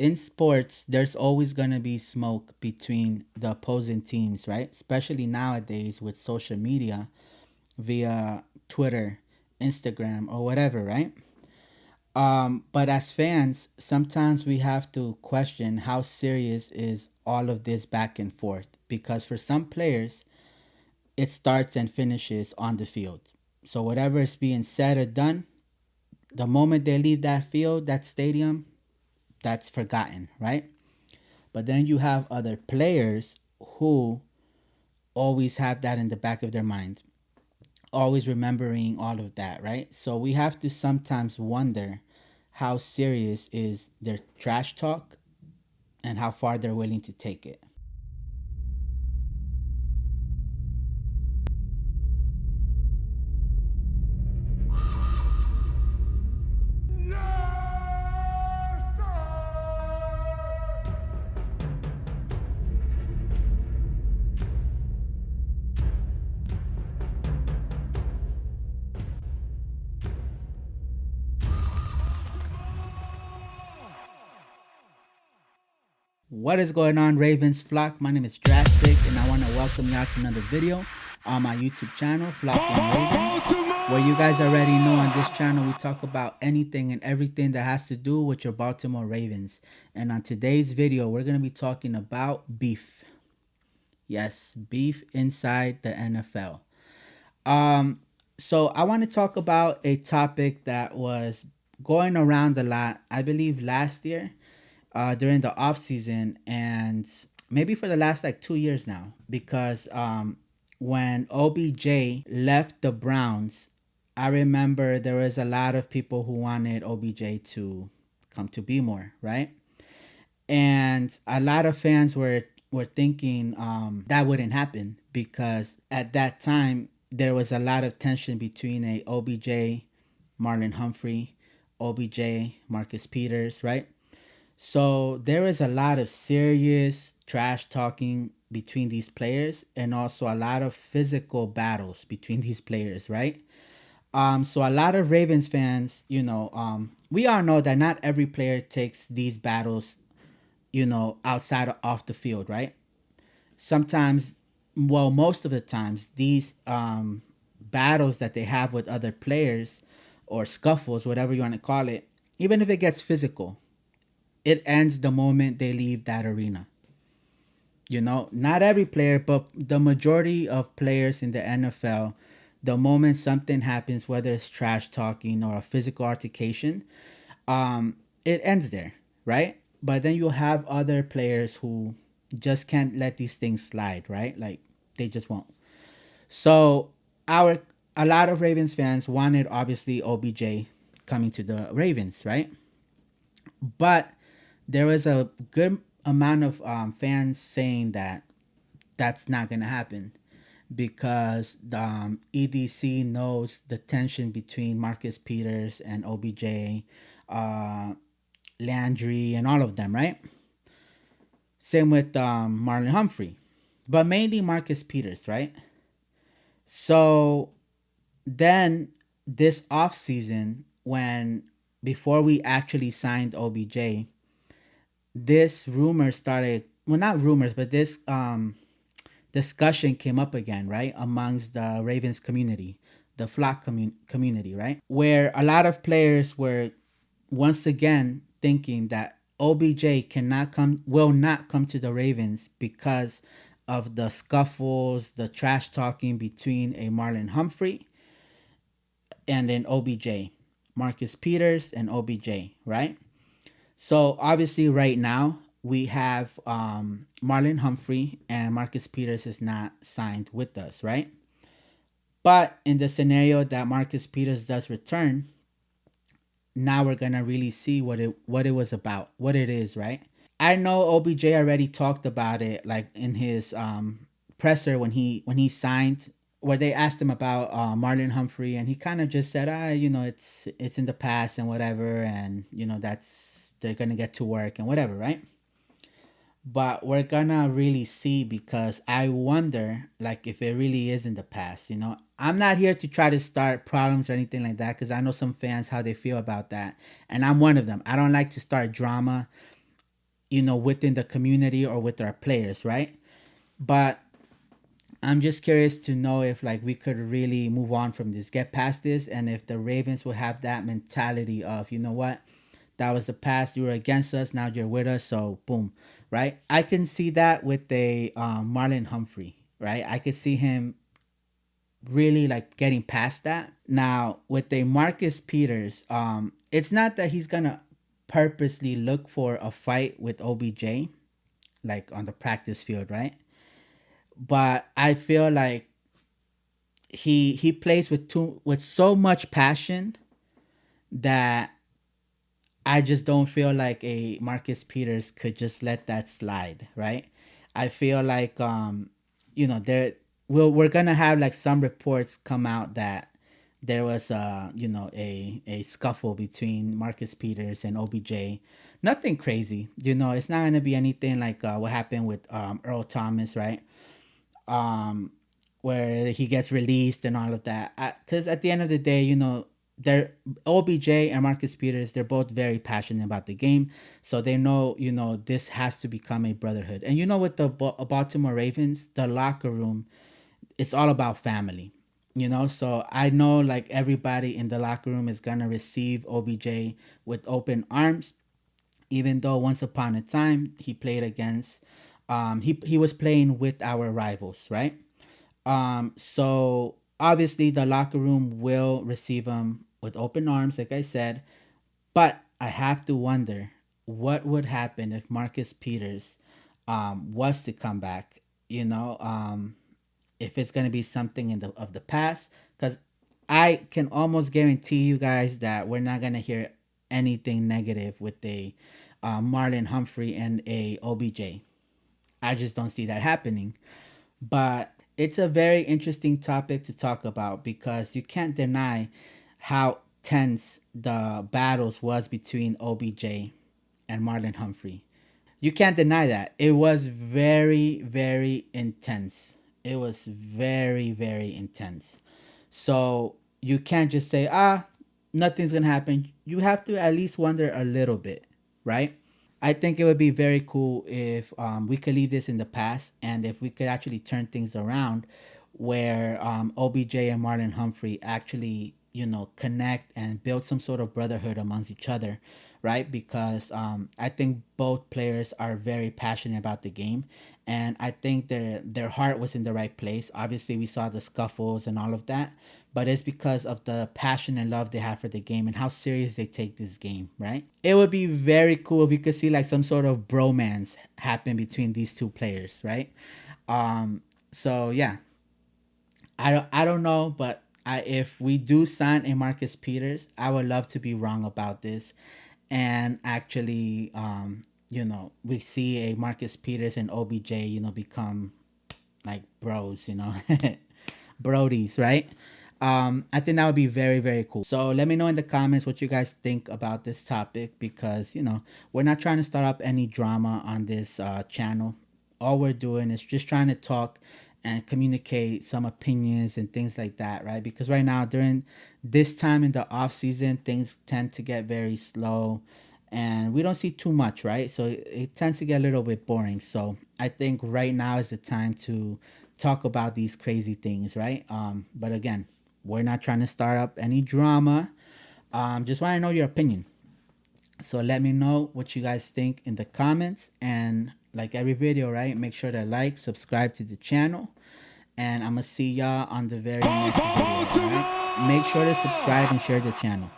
in sports, there's always going to be smoke between the opposing teams, right? Especially nowadays with social media via Twitter, Instagram, or whatever, right? But as fans, sometimes we have to question how serious is all of this back and forth, because for some players, it starts and finishes on the field. So whatever is being said or done, the moment they leave that field, that stadium, that's forgotten, right? But then you have other players who always have that in the back of their mind, always remembering all of that, right? So we have to sometimes wonder how serious is their trash talk and how far they're willing to take it. What is going on, Ravens flock? My name is Drastic, and I want to welcome y'all to another video on my YouTube channel, Flock and Ravens, where you guys already know on this channel we talk about anything and everything that has to do with your Baltimore Ravens. And on today's video, we're going to be talking about beef. Yes, beef inside the NFL. So I want to talk about a topic that was going around a lot, I believe last year, during the off season, and maybe for the last like 2 years now, because when OBJ left the Browns, I remember there was a lot of people who wanted OBJ to come to Baltimore, right? And a lot of fans were thinking that wouldn't happen, because at that time there was a lot of tension between a OBJ, Marlon Humphrey, OBJ, Marcus Peters, right? So there is a lot of serious trash talking between these players, and also a lot of physical battles between these players, right? So a lot of Ravens fans, we all know that not every player takes these battles, outside of off the field, right? Sometimes, well, most of the times, these battles that they have with other players, or scuffles, whatever you want to call it, even if it gets physical, it ends the moment they leave that arena. Not every player, but the majority of players in the NFL, the moment something happens, whether it's trash talking or a physical altercation, it ends there, right? But then you have other players who just can't let these things slide, right? Like, they just won't. So our a lot of Ravens fans wanted, obviously, OBJ coming to the Ravens, right? But there was a good amount of fans saying that that's not going to happen, because the EDC knows the tension between Marcus Peters and OBJ, uh, Landry, and all of them, right? Same with Marlon Humphrey, but mainly Marcus Peters, right? So then this off season, when before we actually signed OBJ, this rumor started. Well, not rumors, but this discussion came up again, right, amongst the Ravens community, the flock community, right, where a lot of players were once again thinking that OBJ will not come to the Ravens because of the scuffles, the trash talking between a Marlon Humphrey and an OBJ, Marcus Peters and OBJ, right? So obviously, right now we have Marlon Humphrey, and Marcus Peters is not signed with us, right? But in the scenario that Marcus Peters does return, now we're gonna really see what it was about, what it is, right? I know OBJ already talked about it, like in his presser when he signed, where they asked him about Marlon Humphrey, and he kind of just said, it's in the past and whatever, and that's they're gonna get to work and whatever, right? But we're gonna really see, because I wonder, like, if it really is in the past. I'm not here to try to start problems or anything like that, because I know some fans how they feel about that, and I'm one of them. I don't like to start drama. within the community or with our players, right? But I'm just curious to know if like we could really move on from this, get past this, and if the Ravens will have that mentality of, you know what, that was the past. You were against us, now you're with us. So boom, right? I can see that with a Marlon Humphrey, right? I could see him really like getting past that. Now with a Marcus Peters, it's not that he's gonna purposely look for a fight with OBJ, like on the practice field, right? But I feel like he plays with so much passion that I just don't feel like a Marcus Peters could just let that slide, right? I feel like there we're gonna have like some reports come out that there was a scuffle between Marcus Peters and OBJ. Nothing crazy, it's not gonna be anything like what happened with Earl Thomas, right? um, where he gets released and all of that. Because at the end of the day, they're OBJ and Marcus Peters. They're both very passionate about the game, so they know this has to become a brotherhood. And with the Baltimore Ravens, the locker room, it's all about family. So I know like everybody in the locker room is gonna receive OBJ with open arms, even though once upon a time he played against he was playing with our rivals, right? So obviously the locker room will receive him with open arms, like I said. But I have to wonder what would happen if Marcus Peters was to come back. If it's gonna be something of the past, because I can almost guarantee you guys that we're not gonna hear anything negative with a Marlon Humphrey and a OBJ. I just don't see that happening. But it's a very interesting topic to talk about because you can't deny how tense the battles was between OBJ and Marlon Humphrey. You can't deny that. It was very, very intense. It was very, very intense. So you can't just say, nothing's going to happen. You have to at least wonder a little bit, right? I think it would be very cool if we could leave this in the past and if we could actually turn things around where OBJ and Marlon Humphrey actually, connect and build some sort of brotherhood amongst each other, right? Because I think both players are very passionate about the game, and I think their heart was in the right place. Obviously, we saw the scuffles and all of that, but it's because of the passion and love they have for the game and how serious they take this game, right? It would be very cool if we could see like some sort of bromance happen between these two players, right? So yeah, I don't know, but if we do sign a Marcus Peters, I would love to be wrong about this, and actually, we see a Marcus Peters and OBJ, become like bros, Brodies, right? I think that would be very, very cool. So let me know in the comments what you guys think about this topic because, we're not trying to start up any drama on this channel. All we're doing is just trying to talk and communicate some opinions and things like that, right? Because right now, during this time in the off season, things tend to get very slow and we don't see too much, right? So it tends to get a little bit boring. So I think right now is the time to talk about these crazy things, right? But again, we're not trying to start up any drama. Just want to know your opinion. So let me know what you guys think in the comments. And like every video, right? Make sure to like, subscribe to the channel. And I'm going to see y'all on the very next video. Right? Make sure to subscribe and share the channel.